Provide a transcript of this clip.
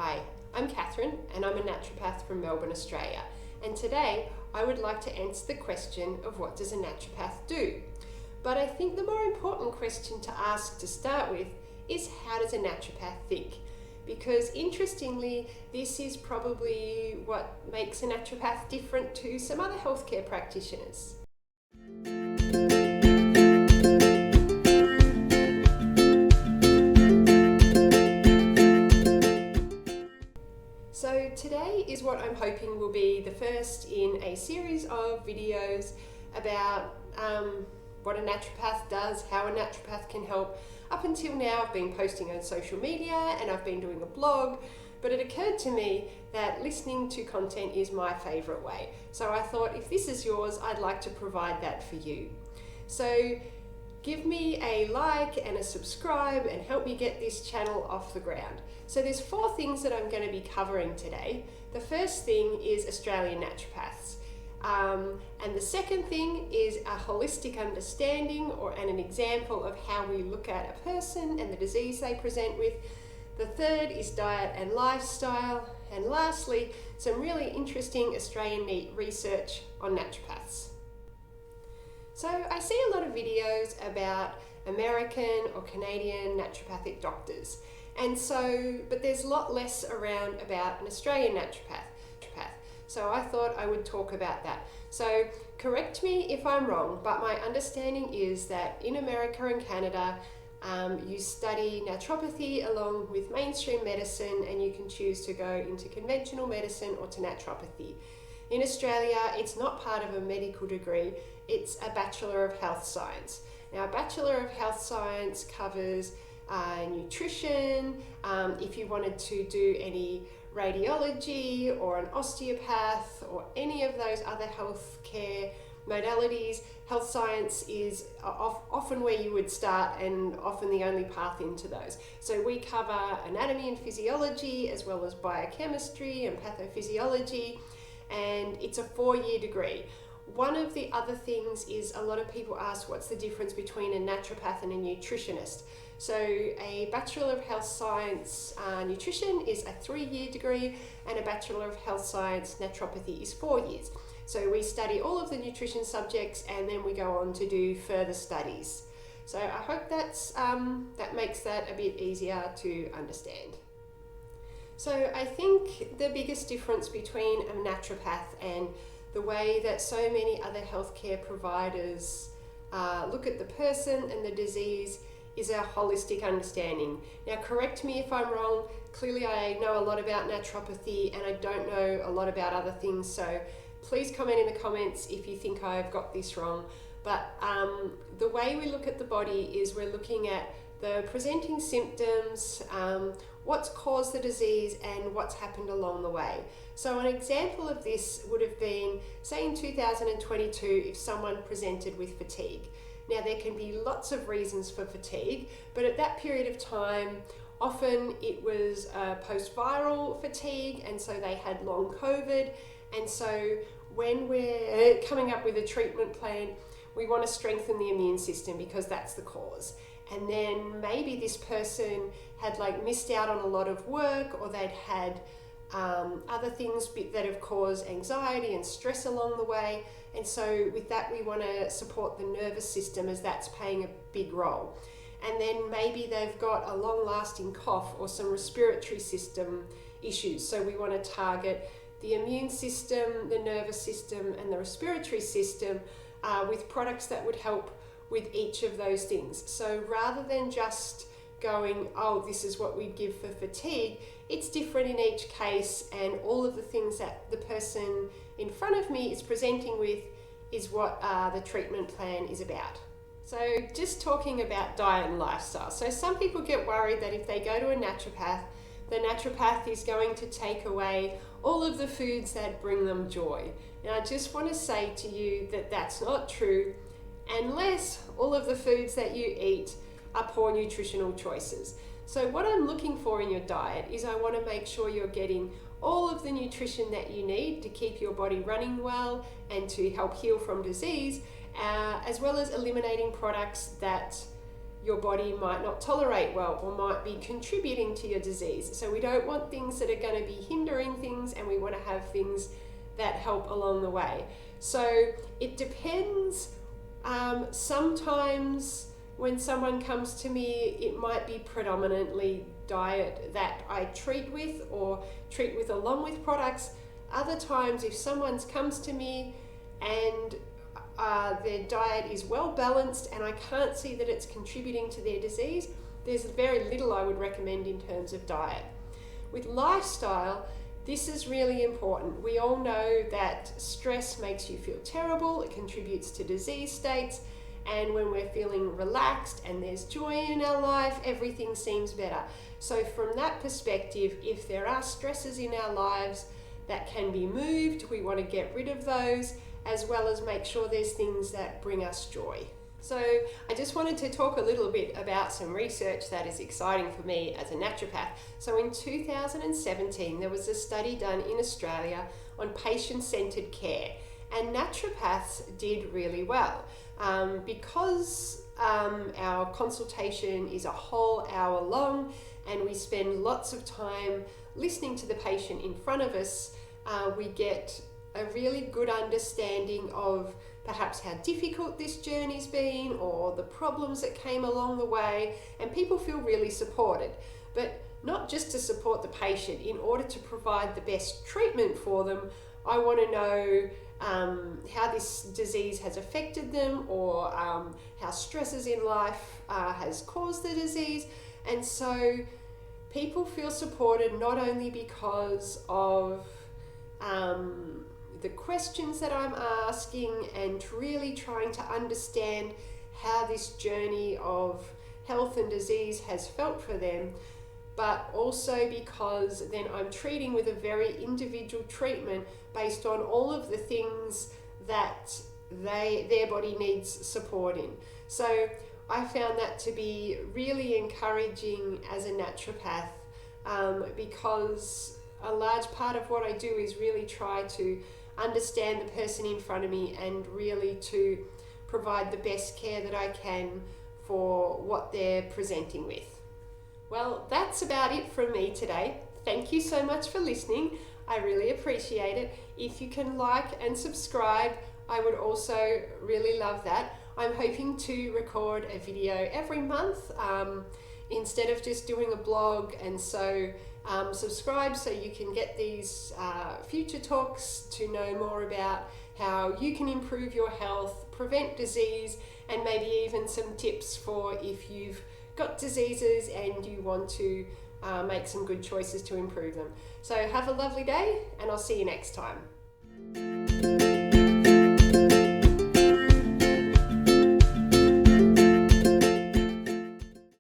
Hi, I'm Catherine and I'm a naturopath from Melbourne, Australia. And today I would like to answer the question of what does a naturopath do? But I think the more important question to ask to start with is how does a naturopath think? Because interestingly, this is probably what makes a naturopath different to some other healthcare practitioners. So today is what I'm hoping will be the first in a series of videos about what a naturopath does, how a naturopath can help. Up until now I've been posting on social media and I've been doing a blog, but it occurred to me that listening to content is my favourite way. So I thought if this is yours, I'd like to provide that for you. So give me a like and a subscribe and help me get this channel off the ground. So there's 4 things that I'm going to be covering today. The first thing is Australian naturopaths. And the second thing is a holistic understanding and an example of how we look at a person and the disease they present with. The third is diet and lifestyle. And lastly, some really interesting Australian research on naturopaths. So I see a lot of videos about American or Canadian naturopathic doctors. But there's a lot less around about an Australian naturopath. So I thought I would talk about that. So correct me if I'm wrong, but my understanding is that in America and Canada, you study naturopathy along with mainstream medicine, and you can choose to go into conventional medicine or to naturopathy. In Australia, it's not part of a medical degree, it's a Bachelor of Health Science. Now, a Bachelor of Health Science covers nutrition, if you wanted to do any radiology or an osteopath or any of those other healthcare modalities, health science is often where you would start and often the only path into those. So we cover anatomy and physiology as well as biochemistry and pathophysiology, and it's a 4-year degree. One of the other things is a lot of people ask what's the difference between a naturopath and a nutritionist. So a Bachelor of Health Science nutrition is a 3-year degree, and a Bachelor of Health Science naturopathy is 4 years. So we study all of the nutrition subjects and then we go on to do further studies. So I hope that makes that a bit easier to understand. So I think the biggest difference between a naturopath and the way that so many other healthcare providers look at the person and the disease is our holistic understanding. Now, correct me if I'm wrong. Clearly, I know a lot about naturopathy and I don't know a lot about other things. So please comment in the comments if you think I've got this wrong. But the way we look at the body is we're looking at the presenting symptoms, what's caused the disease and what's happened along the way. So an example of this would have been, say in 2022, if someone presented with fatigue. Now, there can be lots of reasons for fatigue, but at that period of time, often it was post-viral fatigue, and so they had long COVID. And so when we're coming up with a treatment plan, we want to strengthen the immune system because that's the cause. And then maybe this person had missed out on a lot of work, or they'd had other things that have caused anxiety and stress along the way. And so with that, we want to support the nervous system as that's playing a big role. And then maybe they've got a long-lasting cough or some respiratory system issues. So we want to target the immune system, the nervous system, and the respiratory system with products that would help with each of those things. So rather than just going, oh, this is what we give for fatigue, it's different in each case, and all of the things that the person in front of me is presenting with is what the treatment plan is about. So just talking about diet and lifestyle. So some people get worried that if they go to a naturopath, the naturopath is going to take away all of the foods that bring them joy. Now, I just want to say to you that that's not true, unless all of the foods that you eat are poor nutritional choices. So what I'm looking for in your diet is I want to make sure you're getting all of the nutrition that you need to keep your body running well and to help heal from disease, as well as eliminating products that your body might not tolerate well or might be contributing to your disease. So we don't want things that are going to be hindering things, and we want to have things that help along the way. So it depends. Sometimes when someone comes to me, it might be predominantly diet that I treat with or treat with along with products. Other times, if someone comes to me and their diet is well balanced and I can't see that it's contributing to their disease, there's very little I would recommend in terms of diet. With lifestyle, this is really important. We all know that stress makes you feel terrible, it contributes to disease states, and when we're feeling relaxed and there's joy in our life, everything seems better. So from that perspective, if there are stresses in our lives that can be moved, we want to get rid of those, as well as make sure there's things that bring us joy. So I just wanted to talk a little bit about some research that is exciting for me as a naturopath. So in 2017, there was a study done in Australia on patient-centered care, and naturopaths did really well. Because our consultation is a whole hour long and we spend lots of time listening to the patient in front of us, we get a really good understanding of perhaps how difficult this journey's been or the problems that came along the way, and people feel really supported. But not just to support the patient, in order to provide the best treatment for them, I want to know how this disease has affected them, or how stresses in life has caused the disease. And so people feel supported not only because of the questions that I'm asking and really trying to understand how this journey of health and disease has felt for them, but also because then I'm treating with a very individual treatment based on all of the things that their body needs support in. So I found that to be really encouraging as a naturopath, because a large part of what I do is really try to understand the person in front of me and really to provide the best care that I can for what they're presenting with. Well, that's about it from me today. Thank you so much for listening. I really appreciate it. If you can like and subscribe, I would also really love that. I'm hoping to record a video every month instead of just doing a blog, and so subscribe so you can get these future talks to know more about how you can improve your health, prevent disease, and maybe even some tips for if you've got diseases and you want to make some good choices to improve them. So have a lovely day, and I'll see you next time.